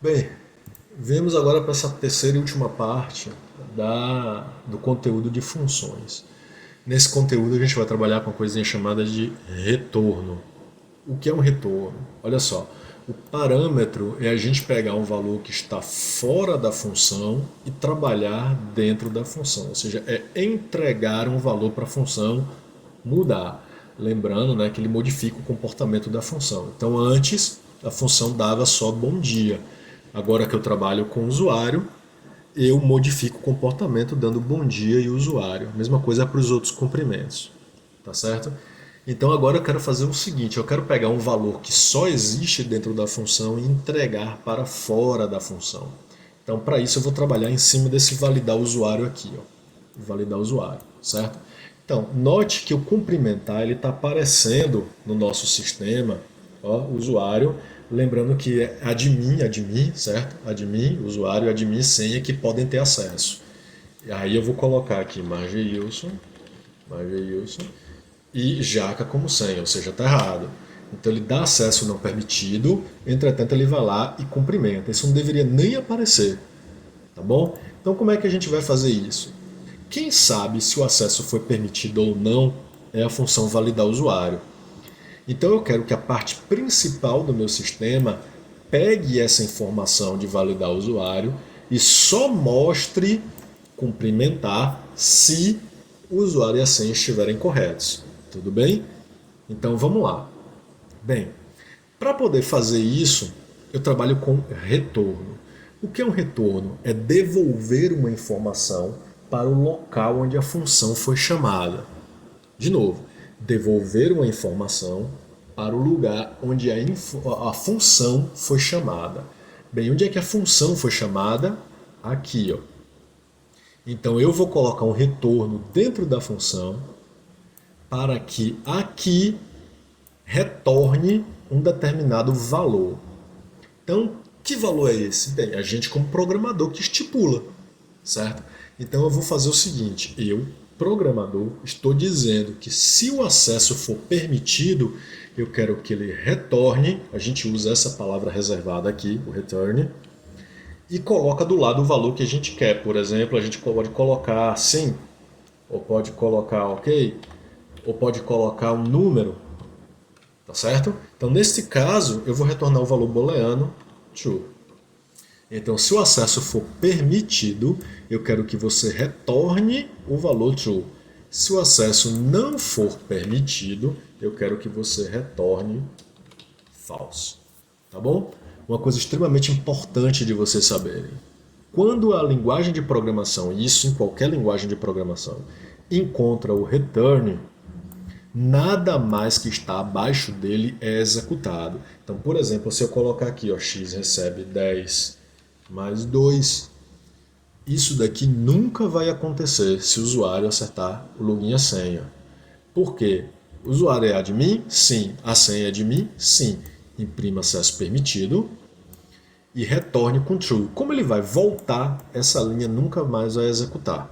Bem, vemos agora para essa terceira e última parte do conteúdo de funções. Nesse conteúdo a gente vai trabalhar com uma coisinha chamada de retorno. O que é um retorno? Olha só, o parâmetro é a gente pegar um valor que está fora da função e trabalhar dentro da função, ou seja, é entregar um valor para a função mudar. Lembrando, né, que ele modifica o comportamento da função. Então, antes, a função dava só bom dia. Agora que eu trabalho com o usuário, eu modifico o comportamento dando bom dia e usuário. Mesma coisa para os outros cumprimentos. Tá certo? Então agora eu quero fazer o seguinte, eu quero pegar um valor que só existe dentro da função e entregar para fora da função. Então para isso eu vou trabalhar em cima desse validar usuário aqui, ó. Validar usuário, certo? Então, note que o cumprimentar ele está aparecendo no nosso sistema, ó, usuário, lembrando que é admin, certo? Admin, usuário, admin, senha que podem ter acesso. E aí eu vou colocar aqui Margeilson e Jaca como senha, ou seja, está errado. Então ele dá acesso não permitido, entretanto ele vai lá e cumprimenta. Isso não deveria nem aparecer, tá bom? Então como é que a gente vai fazer isso? Quem sabe se o acesso foi permitido ou não é a função validar usuário. Então eu quero que a parte principal do meu sistema pegue essa informação de validar usuário e só mostre cumprimentar se o usuário e a senha estiverem corretos. Tudo bem? Então vamos lá. Bem, para poder fazer isso, eu trabalho com retorno. O que é um retorno? É devolver uma informação para o local onde a função foi chamada. De novo, devolver uma informação para o lugar onde a função foi chamada. Bem, onde é que a função foi chamada? Aqui, ó. Então eu vou colocar um retorno dentro da função para que aqui retorne um determinado valor. Então, que valor é esse? Bem, a gente como programador que estipula, certo? Então eu vou fazer o seguinte, eu, programador, estou dizendo que se o acesso for permitido, eu quero que ele retorne, a gente usa essa palavra reservada aqui, o return, e coloca do lado o valor que a gente quer. Por exemplo, a gente pode colocar sim, ou pode colocar ok, ou pode colocar um número, tá certo? Então, nesse caso, eu vou retornar o valor booleano true. Então, se o acesso for permitido, eu quero que você retorne o valor true. Se o acesso não for permitido, eu quero que você retorne false. Tá bom? Uma coisa extremamente importante de vocês saberem. Quando a linguagem de programação, e isso em qualquer linguagem de programação, encontra o return, nada mais que está abaixo dele é executado. Então, por exemplo, se eu colocar aqui, ó, x recebe 10 mais 2, isso daqui nunca vai acontecer se o usuário acertar o login e a senha. Por quê? O usuário é admin? Sim. A senha é admin? Sim. Imprima acesso permitido e retorne com true. Como ele vai voltar, essa linha nunca mais vai executar.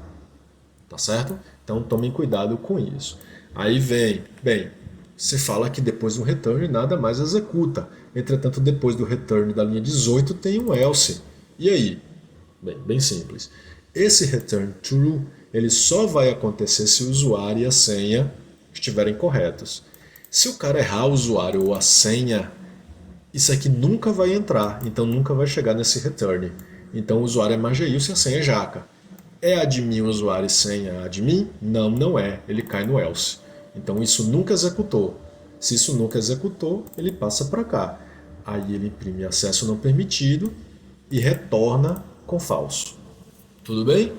Tá certo? Então tomem cuidado com isso. Aí vem, bem, se fala que depois do return nada mais executa. Entretanto, depois do return da linha 18 tem um else. E aí? Bem, bem simples. Esse return true ele só vai acontecer se o usuário e a senha estiverem corretos. Se o cara errar o usuário ou a senha, isso aqui nunca vai entrar, então nunca vai chegar nesse return. Então o usuário é Margeilson e a senha é Jaca. É admin usuário e senha admin? Não, não é. Ele cai no else. Então isso nunca executou. Se isso nunca executou, ele passa para cá. Aí ele imprime acesso não permitido e retorna com falso. Tudo bem?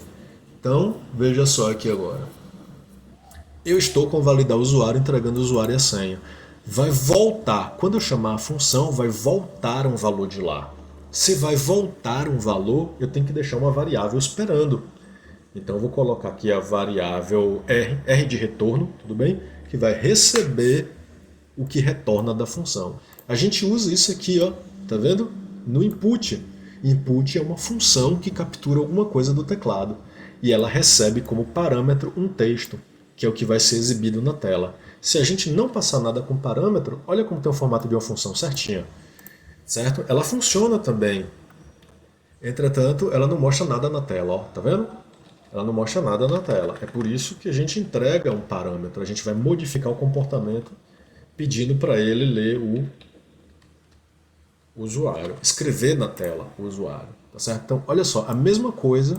Então veja só aqui agora. Eu estou com validar usuário entregando o usuário e a senha. Vai voltar, quando eu chamar a função, vai voltar um valor de lá. Se vai voltar um valor, eu tenho que deixar uma variável esperando. Então eu vou colocar aqui a variável R de retorno, tudo bem? Que vai receber o que retorna da função. A gente usa isso aqui, ó, tá vendo? No input. Input é uma função que captura alguma coisa do teclado e ela recebe como parâmetro um texto, que é o que vai ser exibido na tela. Se a gente não passar nada com parâmetro, olha como tem o formato de uma função certinha, certo? Ela funciona também Entretanto, ela não mostra nada na tela, ó, tá vendo? Ela não mostra nada na tela. É por isso que a gente entrega um parâmetro, a gente vai modificar o comportamento pedindo para ele ler o usuário, escrever na tela o usuário, tá certo? Então, olha só, a mesma coisa.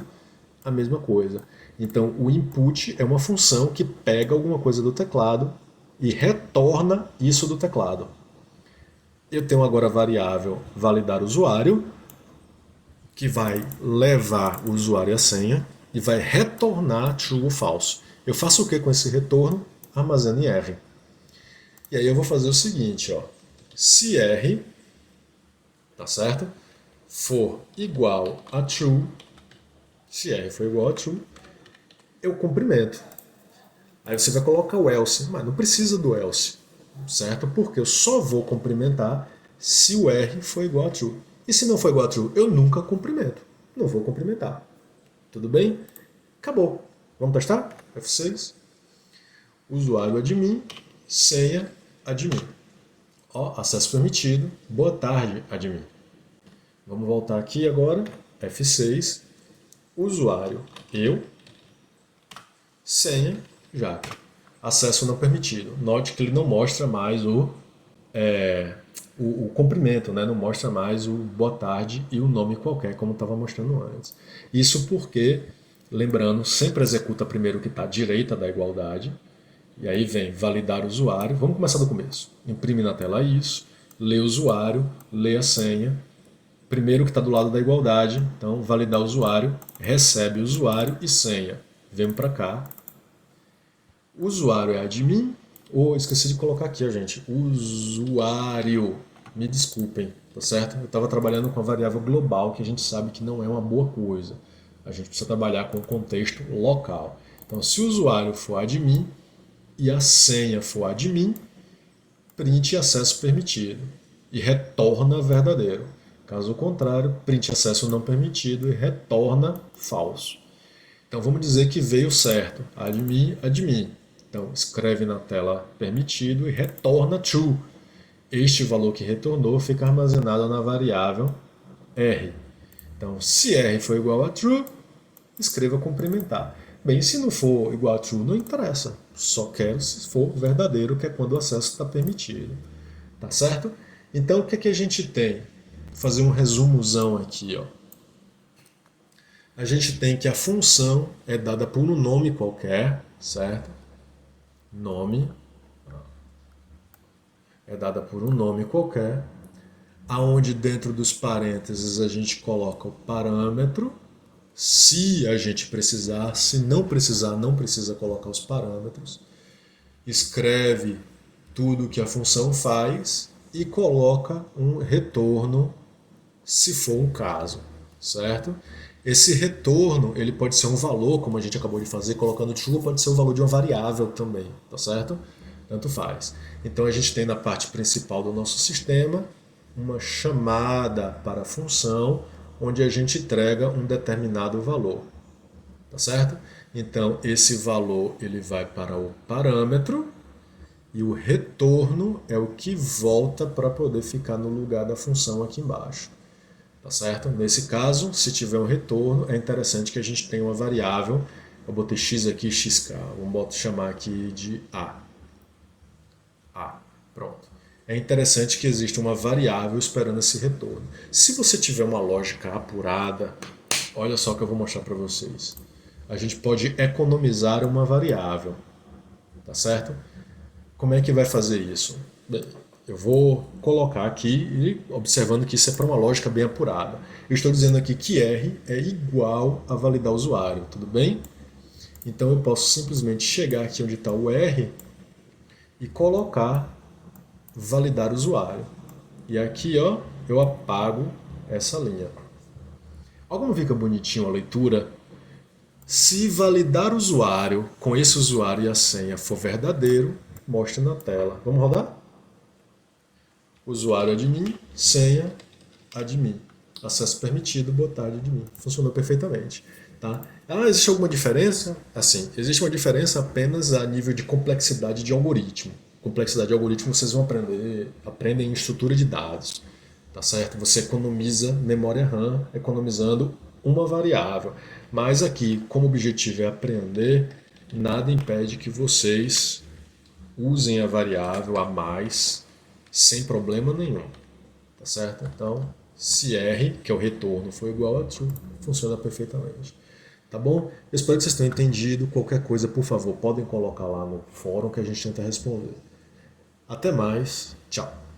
Então, o input é uma função que pega alguma coisa do teclado e retorna isso do teclado. Eu tenho agora a variável validar usuário, que vai levar o usuário e a senha e vai retornar true ou false. Eu faço o que com esse retorno? Armazeno em R. E aí eu vou fazer o seguinte, ó. Se R, tá certo? For igual a true, se R for igual a true, eu cumprimento. Aí você vai colocar o else, mas não precisa do else, certo? Porque eu só vou cumprimentar se o R for igual a true. E se não for igual a true, eu nunca cumprimento. Não vou cumprimentar. Tudo bem? Acabou. Vamos testar? F6. Usuário admin, senha admin. Ó, acesso permitido. Boa tarde, admin. Vamos voltar aqui agora. F6. Usuário eu, senha Jaca. Acesso não permitido. Note que ele não mostra mais o comprimento, né? Não mostra mais o boa tarde e o nome qualquer, como estava mostrando antes. Isso porque, lembrando, sempre executa primeiro o que está à direita da igualdade, e aí vem validar o usuário. Vamos começar do começo. Imprime na tela isso, lê o usuário, lê a senha. Primeiro que está do lado da igualdade, então validar o usuário, recebe o usuário e senha. Vem para cá. O usuário é admin, ou esqueci de colocar aqui, gente, usuário. Me desculpem, tá certo? Eu estava trabalhando com a variável global, que a gente sabe que não é uma boa coisa. A gente precisa trabalhar com o contexto local. Então, se o usuário for admin e a senha for admin, print acesso permitido e retorna verdadeiro. Caso contrário, print acesso não permitido e retorna falso. Então vamos dizer que veio certo, admin, admin. Então escreve na tela permitido e retorna true. Este valor que retornou fica armazenado na variável R. Então se R for igual a true, escreva cumprimentar. Bem, se não for igual a true, não interessa. Só quero se for verdadeiro, que é quando o acesso está permitido. Tá certo? Então o que, é que a gente tem? Vou fazer um resumozão aqui, ó. A gente tem que a função é dada por um nome qualquer, certo? Nome é dada por um nome qualquer, aonde dentro dos parênteses a gente coloca o parâmetro, se a gente precisar, se não precisar, não precisa colocar os parâmetros, escreve tudo que a função faz e coloca um retorno se for um caso, certo? Esse retorno ele pode ser um valor, como a gente acabou de fazer, colocando true, pode ser o valor de uma variável também, tá certo? Tanto faz. Então a gente tem na parte principal do nosso sistema uma chamada para a função, onde a gente entrega um determinado valor, tá certo? Então esse valor ele vai para o parâmetro e o retorno é o que volta para poder ficar no lugar da função aqui embaixo. Tá certo? Nesse caso, se tiver um retorno, é interessante que a gente tenha uma variável. Eu botei x aqui, xk. Vamos chamar aqui de a. A. Pronto. É interessante que exista uma variável esperando esse retorno. Se você tiver uma lógica apurada, olha só o que eu vou mostrar para vocês. A gente pode economizar uma variável. Tá certo? Como é que vai fazer isso? Bem, eu vou colocar aqui, observando que isso é para uma lógica bem apurada. Eu estou dizendo aqui que R é igual a validar usuário, tudo bem? Então eu posso simplesmente chegar aqui onde está o R e colocar validar usuário. E aqui, ó, eu apago essa linha. Olha como fica bonitinho a leitura. Se validar usuário com esse usuário e a senha for verdadeiro, mostra na tela. Vamos rodar? Usuário admin, senha admin. Acesso permitido, boa tarde admin. Funcionou perfeitamente. Tá? Existe alguma diferença? Assim, existe uma diferença apenas a nível de complexidade de algoritmo. Complexidade de algoritmo vocês vão aprendem em estrutura de dados. tá certo? Você economiza memória RAM economizando uma variável. Mas aqui, como o objetivo é aprender, nada impede que vocês usem a variável a mais sem problema nenhum, tá certo? Então, se R, que é o retorno, for igual a true, funciona perfeitamente. Tá bom? Eu espero que vocês tenham entendido. Qualquer coisa, por favor, podem colocar lá no fórum que a gente tenta responder. Até mais. Tchau.